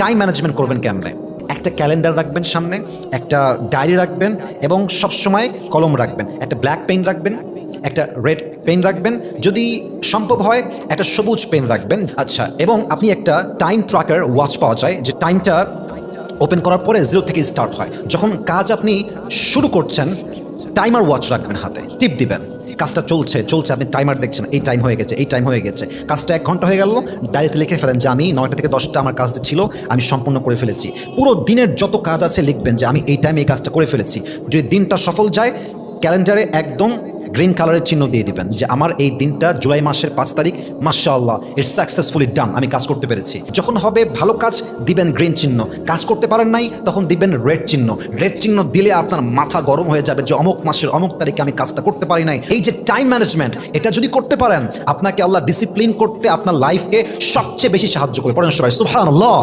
Time management করবেন কেমনে? একটা ক্যালেন্ডার রাখবেন সামনে, একটা ডায়েরি রাখবেন এবং সবসময় কলম রাখবেন, একটা ব্ল্যাক পেন রাখবেন, একটা রেড পেন রাখবেন, যদি সম্ভব হয় একটা সবুজ পেন রাখবেন। আচ্ছা, এবং আপনি একটা টাইম ট্র্যাকার ওয়াচ পাওয়া যায়, যে টাইমটা ওপেন করার পরে 0 থেকে স্টার্ট হয়। যখন কাজ আপনি শুরু করছেন, টাইমার ওয়াচ রাখবেন হাতে, টিপ দিবেন, কাজটা চলছে চলছে, আপনি টাইমার দেখছেন, এই টাইম হয়ে গেছে, এই টাইম হয়ে গেছে, কাজটা 1 ঘন্টা হয়ে গেল, ডায়েরিতে লিখে ফেলেন যে আমি 9টা থেকে 10টা আমার কাজটা ছিল, আমি সম্পূর্ণ করে ফেলেছি। পুরো দিনের যত কাজ আছে লিখবেন যে আমি এই টাইমে এই কাজটা করে ফেলেছি। যদি দিনটা সফল যায়, ক্যালেন্ডারে একদম গ্রিন কালারের চিহ্ন দিয়ে দিবেন যে আমার এই দিনটা জুলাই মাসের 5 তারিখ, মাশাআল্লাহ ইটস সাকসেসফুলি ডান, আমি কাজ করতে পেরেছি। যখন হবে ভালো কাজ, দিবেন গ্রিন চিহ্ন, কাজ করতে পারেন নাই তখন দিবেন রেড চিহ্ন। রেড চিহ্ন দিলে আপনার মাথা গরম হয়ে যাবে যে অমুক মাসের অমুক তারিখে আমি কাজটা করতে পারি নাই। এই যে টাইম ম্যানেজমেন্ট, এটা যদি করতে পারেন, আপনাকে আল্লাহ ডিসিপ্লিন করতে আপনার লাইফকে সবচেয়ে বেশি সাহায্য করে। পড়েন সবাই সুবহানাল্লাহ।